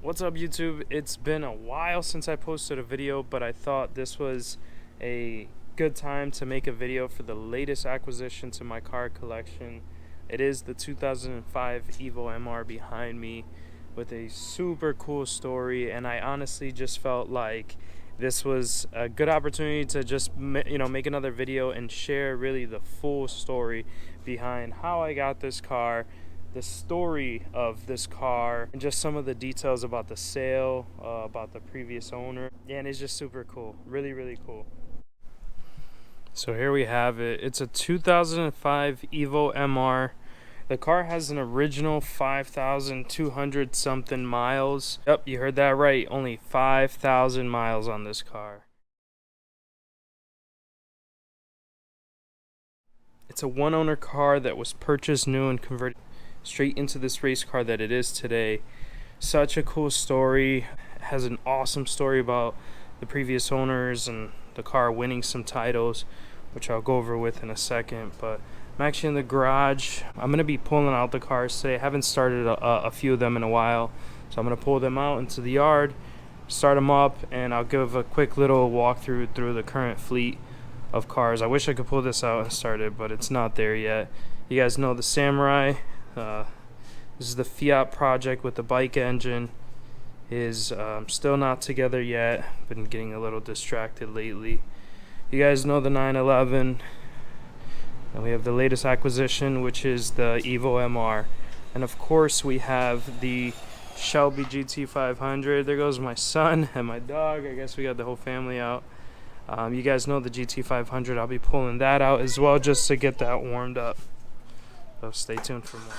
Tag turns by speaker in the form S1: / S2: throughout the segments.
S1: What's up, YouTube? It's been a while since I posted a video, but I thought this was a good time to make a video for the latest acquisition to my car collection. It is the 2005 Evo MR behind me with a super cool story, and I honestly just felt like this was a good opportunity to just make another video and share really the full story behind how I got this car, the story of this car, and just some of the details about the sale, about the previous owner. Yeah, and it's just super cool. Really cool. So here we have it. It's a 2005 Evo MR. The car has an original 5,200 something miles. Yep, you heard that right. Only 5,000 miles on this car. It's a one owner car that was purchased new and converted straight into this race car that it is today. Such a cool story. It has an awesome story about the previous owners and the car winning some titles, which I'll go over with in a second. But I'm actually in the garage. I'm going to be pulling out the cars today. I haven't started a few of them in a while, so I'm going to pull them out into the yard, start them up, and I'll give a quick little walkthrough through the current fleet of cars. I wish I could pull this out and start it, but it's not there yet. You guys know the Samurai. This is the Fiat project with the bike engine. Is still not together yet. Been getting a little distracted lately. You guys know the 911. And we have the latest acquisition, which is the Evo MR. And of course we have the Shelby GT500. There goes my son and my dog. I guess we got the whole family out. You guys know the GT500. I'll be pulling that out as well just to get that warmed up. So stay tuned for more.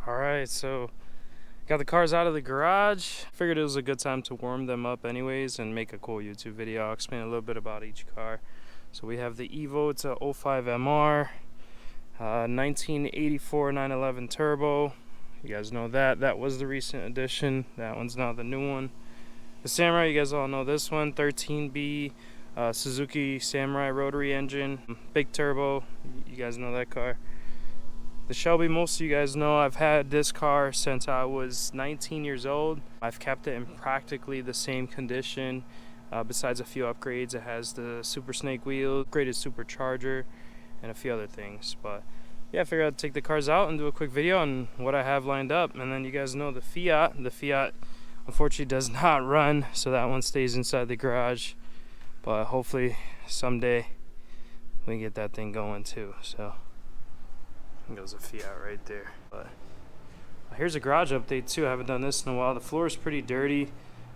S1: Alright, so got the cars out of the garage. Figured it was a good time to warm them up anyways and make a cool YouTube video. I'll explain a little bit about each car. So we have the Evo. It's a 05 MR, 1984 911 turbo. You guys know that. That was the recent addition. That one's now the new one. The Samurai, you guys all know this one. 13B Suzuki Samurai rotary engine. Big turbo. You guys know that car. The Shelby, most of you guys know, I've had this car since I was 19 years old. I've kept it in practically the same condition. Besides a few upgrades, it has the Super Snake wheel, upgraded supercharger, and a few other things. But yeah, I figured I'd take the cars out and do a quick video on what I have lined up. And then you guys know the Fiat unfortunately does not run, so that one stays inside the garage. But hopefully someday we can get that thing going too. So there goes a Fiat right there. But here's a garage update too. I haven't done this in a while. The floor is pretty dirty,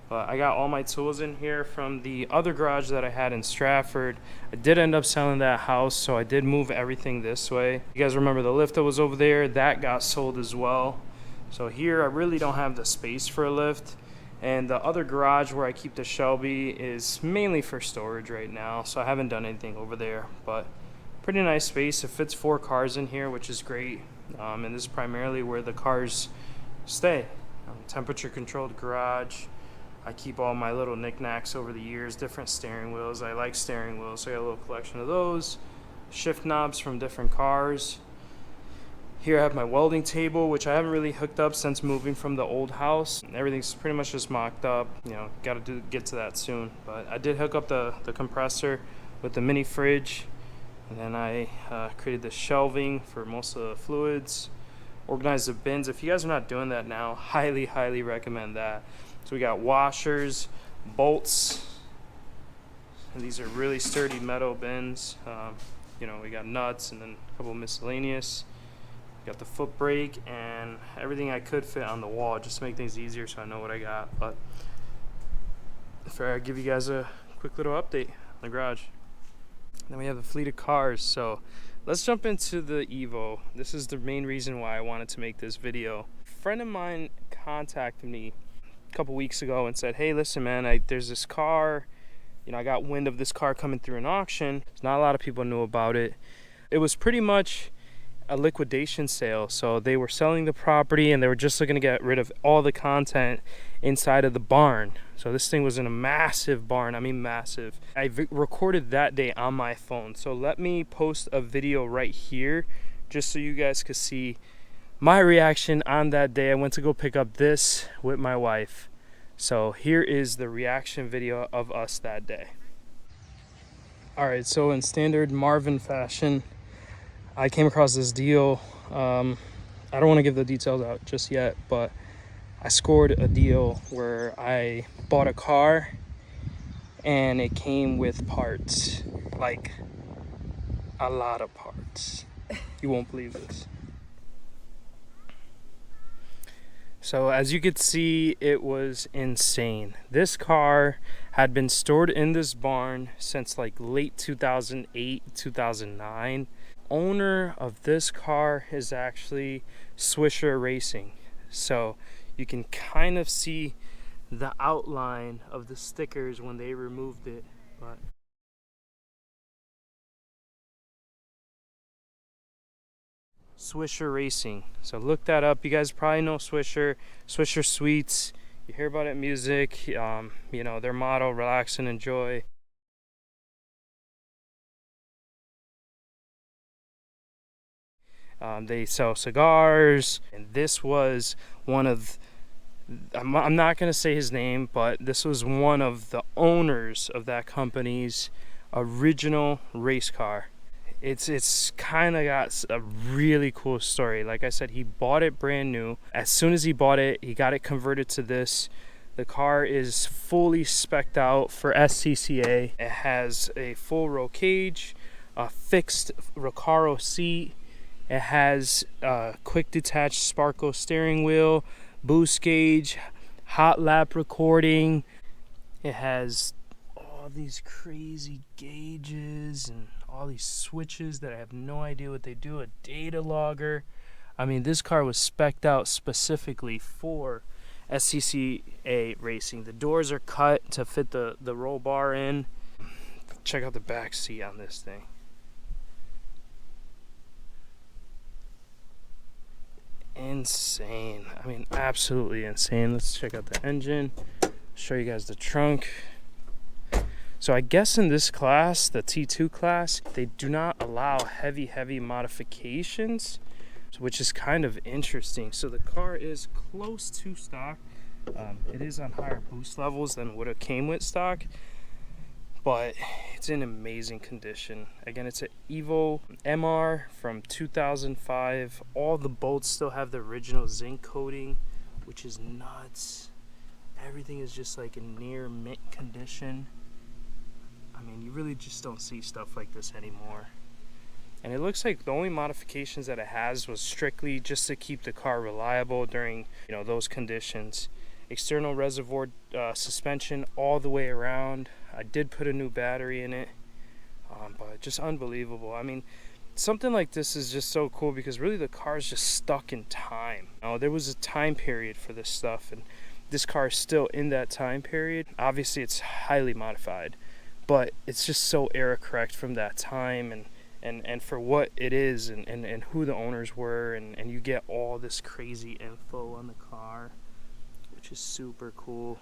S1: but I got all my tools in here from the other garage that I had in Stratford. I did end up selling that house, so I did move everything this way. You guys remember the lift that was over there? That got sold as well. So here I really don't have the space for a lift. And the other garage where I keep the Shelby is mainly for storage right now, so I haven't done anything over there. But pretty nice space. It fits 4 cars in here, which is great. And this is primarily where the cars stay. Temperature controlled garage. I keep all my little knickknacks over the years, different steering wheels. I like steering wheels, so I got a little collection of those. Shift knobs from different cars. Here I have my welding table, which I haven't really hooked up since moving from the old house. Everything's pretty much just mocked up. You know, got to get to that soon. But I did hook up the compressor with the mini fridge. And then I created the shelving for most of the fluids. Organized the bins. If you guys are not doing that now, highly, highly recommend that. So we got washers, bolts. And these are really sturdy metal bins. You know, we got nuts and then a couple miscellaneous. Got the foot brake and everything I could fit on the wall just to make things easier so I know what I got. But I'll give you guys a quick little update on the garage. Then we have the fleet of cars. So let's jump into the Evo. This is the main reason why I wanted to make this video. A friend of mine contacted me a couple weeks ago and said, hey, listen, man, there's this car. You know, I got wind of this car coming through an auction. Not a lot of people knew about it. It was pretty much a liquidation sale, so they were selling the property and they were just looking to get rid of all the content inside of the barn. So this thing was in a massive barn. I mean massive. I recorded that day on my phone, so let me post a video right here just so you guys could see my reaction on that day. I went to go pick up this with my wife, so here is the reaction video of us that day. All right, so in standard Marvin fashion, I came across this deal. I don't want to give the details out just yet, but I scored a deal where I bought a car and it came with parts, like a lot of parts. You won't believe this. So as you could see, it was insane. This car had been stored in this barn since like late 2008, 2009. Owner of this car is actually Swisher Racing, so you can kind of see the outline of the stickers when they removed it. But Swisher Racing, so look that up. You guys probably know Swisher Sweets. You hear about it in music. You know, their motto, relax and enjoy. They sell cigars, and this was one of, I'm not going to say his name, but this was one of the owners of that company's original race car. It's kind of got a really cool story. Like I said, he bought it brand new. As soon as he bought it, he got it converted to this. The car is fully spec'd out for SCCA. It has a full roll cage, a fixed Recaro seat. It has a quick detached Sparco steering wheel, boost gauge, hot lap recording. It has all these crazy gauges and all these switches that I have no idea what they do. A data logger. I mean, this car was spec'd out specifically for SCCA racing. The doors are cut to fit the roll bar in. Check out the back seat on this thing. Insane. I mean, absolutely insane. Let's check out the engine, show you guys the trunk. So I guess in this class, the T2 class, they do not allow heavy modifications, which is kind of interesting. So the car is close to stock. It is on higher boost levels than what it came with stock. but it's in amazing condition. Again, it's an Evo MR from 2005. All the bolts still have the original zinc coating, which is nuts. Everything is just like in near mint condition. I mean, you really just don't see stuff like this anymore. And it looks like the only modifications that it has was strictly just to keep the car reliable during, those conditions. External reservoir suspension all the way around. I did put a new battery in it, but just unbelievable. I mean, something like this is just so cool because really the car is just stuck in time. There was a time period for this stuff, and this car is still in that time period. Obviously, it's highly modified, but it's just so era correct from that time and for what it is and who the owners were, and you get all this crazy info on the car, which is super cool.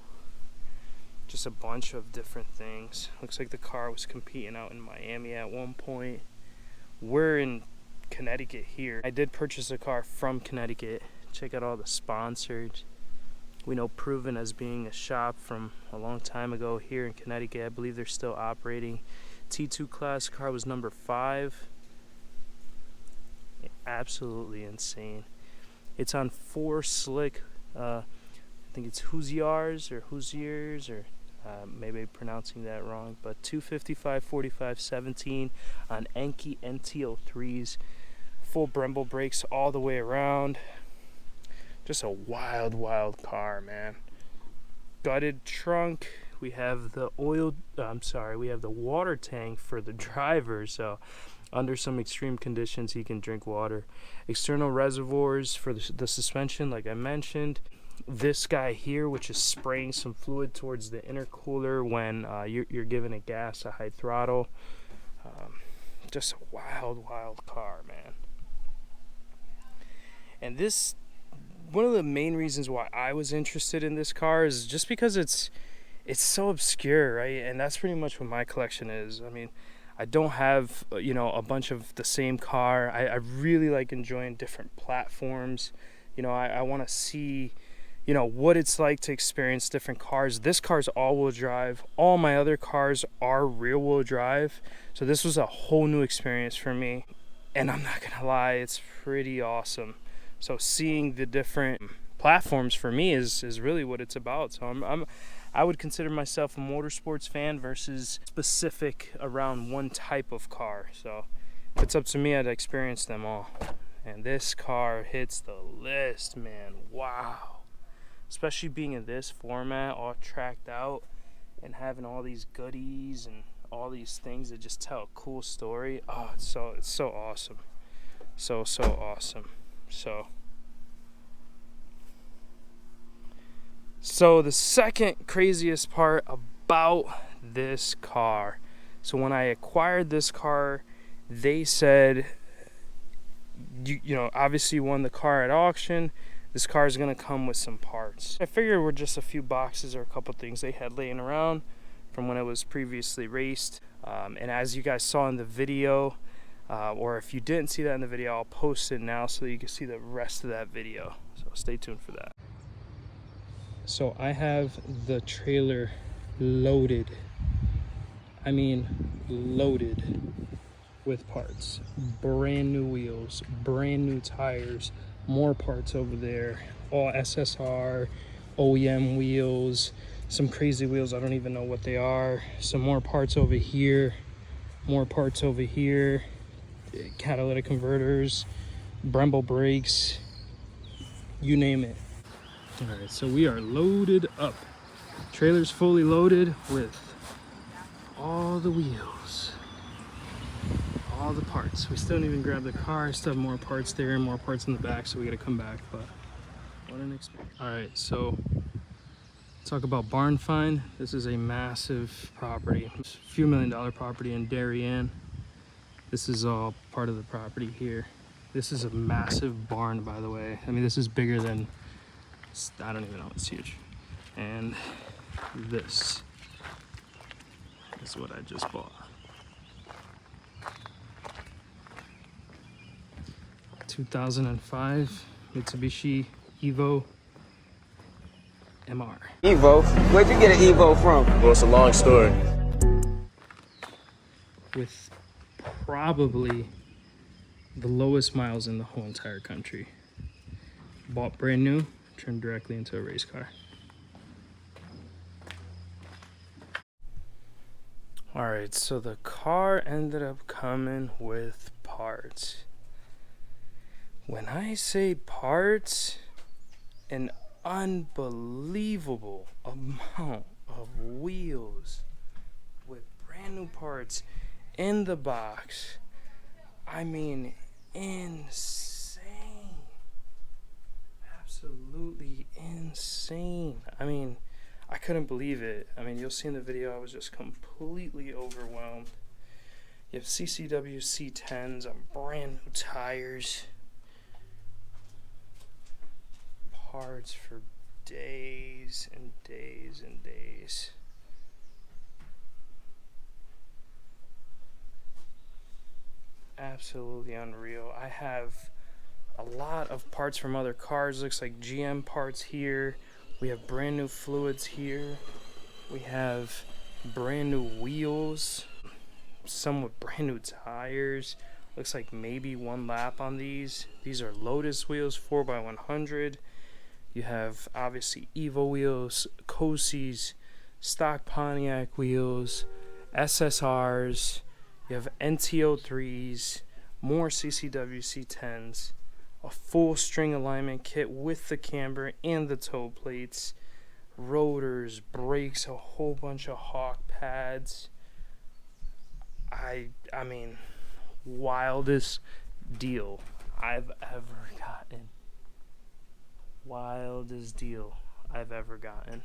S1: Just a bunch of different things. Looks like the car was competing out in Miami at one point. We're in Connecticut here. I did purchase a car from Connecticut. Check out all the sponsors. We know Proven as being a shop from a long time ago here in Connecticut. I believe they're still operating. T2 class car was number 5. Absolutely insane. It's on 4 slick, I think it's Hoosiers or maybe pronouncing that wrong, but 255, 45, 17 on Enki NT03s. Full Brembo brakes all the way around. Just a wild car, man. Gutted trunk. We have the we have the water tank for the driver, so under some extreme conditions he can drink water. External reservoirs for the suspension, like I mentioned. This guy here, which is spraying some fluid towards the intercooler when you're giving it gas at high throttle. Just a wild car, man. And this, one of the main reasons why I was interested in this car is just because it's so obscure, right? And that's pretty much what my collection is. I mean, I don't have, a bunch of the same car. I really like enjoying different platforms. I want to see, what it's like to experience different cars. This car's all-wheel drive. All my other cars are rear-wheel drive. So this was a whole new experience for me. And I'm not going to lie, it's pretty awesome. So seeing the different platforms for me is really what it's about. So I would consider myself a motorsports fan versus specific around one type of car. So if it's up to me, I'd experience them all. And this car hits the list, man. Wow. Especially being in this format, all tracked out, and having all these goodies and all these things that just tell a cool story. Oh, it's so awesome. So awesome. So the second craziest part about this car. So when I acquired this car, they said, obviously you won the car at auction. This car is going to come with some parts. I figured were just a few boxes or a couple things they had laying around from when it was previously raced. And as you guys saw in the video, or if you didn't see that in the video, I'll post it now so that you can see the rest of that video. So stay tuned for that. So I have the trailer loaded. I mean loaded with parts. Brand new wheels, brand new tires, more parts over there, all SSR, OEM wheels, some crazy wheels, I don't even know what they are. Some more parts over here, more parts over here, catalytic converters, Brembo brakes, you name it. All right, so we are loaded up. Trailer's fully loaded with all the wheels, all the parts. We still didn't even grab the car. Still have more parts there and more parts in the back, so we gotta come back, but what an experience. All right, so talk about barn find. This is a massive property, a few $1 million property in Darien. This is all part of the property here. This is a massive barn, by the way. I mean, this is bigger than, I don't even know, it's huge. And this is what I just bought. 2005 Mitsubishi Evo MR.
S2: Evo? Where'd you get an Evo from?
S3: Well, it's a long story.
S1: with probably the lowest miles in the whole entire country. Bought brand new, turned directly into a race car. Alright, so the car ended up coming with parts. When I say parts, an unbelievable amount of wheels with brand new parts in the box. I mean, insane. Absolutely insane. I mean, I couldn't believe it. I mean, you'll see in the video, I was just completely overwhelmed. You have CCW C10s on brand new tires. Parts for days and days and days. Absolutely unreal. I have a lot of parts from other cars. Looks like GM parts here. We have brand new fluids here. We have brand new wheels. Some with brand new tires. Looks like maybe one lap on these. These are Lotus wheels, 4x100. You have obviously Evo wheels, Cosis, stock Pontiac wheels, SSRs. You have NTO3s, more CCW C10s, a full string alignment kit with the camber and the toe plates, rotors, brakes, a whole bunch of Hawk pads. I mean, wildest deal I've ever gotten. Wildest deal I've ever gotten.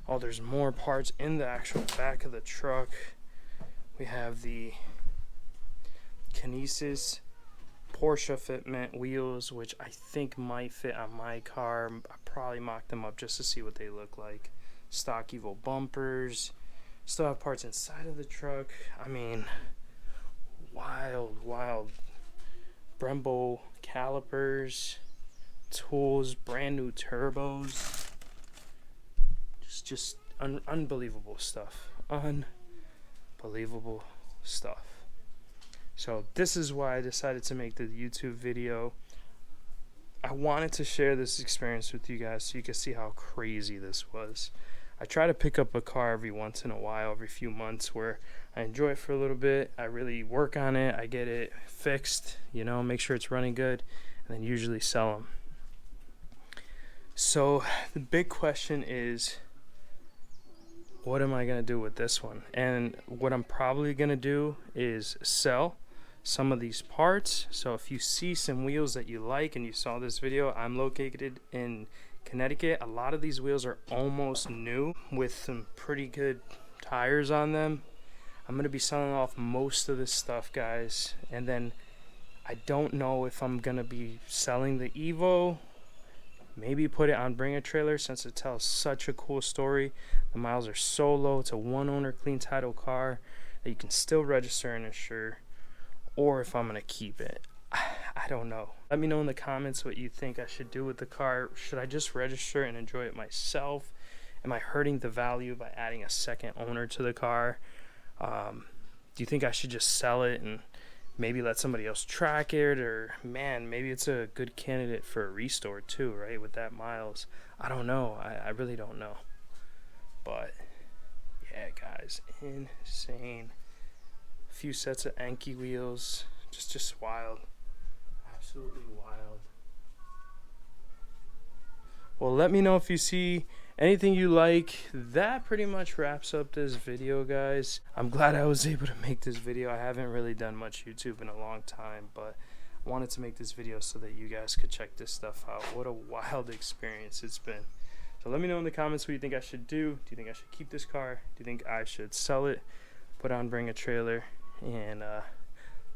S1: Oh, there's more parts in the actual back of the truck. We have the Kinesis Porsche fitment wheels, which I think might fit on my car. I probably mocked them up just to see what they look like. Stock Evo bumpers. Still have parts inside of the truck. I mean, wild. Brembo calipers, tools, brand new turbos. Just unbelievable stuff. Unbelievable stuff. So this is why I decided to make the YouTube video. I wanted to share this experience with you guys so you can see how crazy this was. I try to pick up a car every once in a while, every few months, where I enjoy it for a little bit. I really work on it. I get it fixed, you know, make sure it's running good, and then usually sell them. So the big question is, what am I going to do with this one? And what I'm probably going to do is sell some of these parts. So if you see some wheels that you like and you saw this video, I'm located in Connecticut. A lot of these wheels are almost new with some pretty good tires on them. I'm going to be selling off most of this stuff, guys. And then I don't know if I'm going to be selling the Evo. Maybe put it on Bring a Trailer since it tells such a cool story. The miles are so low. It's a one owner clean title car that you can still register and insure. Or if I'm going to keep it. I don't know. Let me know in the comments what you think I should do with the car. Should I just register and enjoy it myself? Am I hurting the value by adding a second owner to the car? Do you think I should just sell it and maybe let somebody else track it? Or man, maybe it's a good candidate for a restore too, right? With that miles. I don't know. I really don't know. But yeah, guys, insane. A few sets of Anki wheels. Just wild. Absolutely wild. Well, let me know if you see anything you like. That pretty much wraps up this video, guys. I'm glad I was able to make this video. I haven't really done much YouTube in a long time, but I wanted to make this video so that you guys could check this stuff out. What a wild experience it's been. So let me know in the comments what you think I should do. Do you think I should keep this car? Do you think I should sell it? Put on Bring a Trailer, and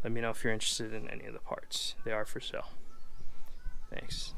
S1: let me know if you're interested in any of the parts. They are for sale. Thanks.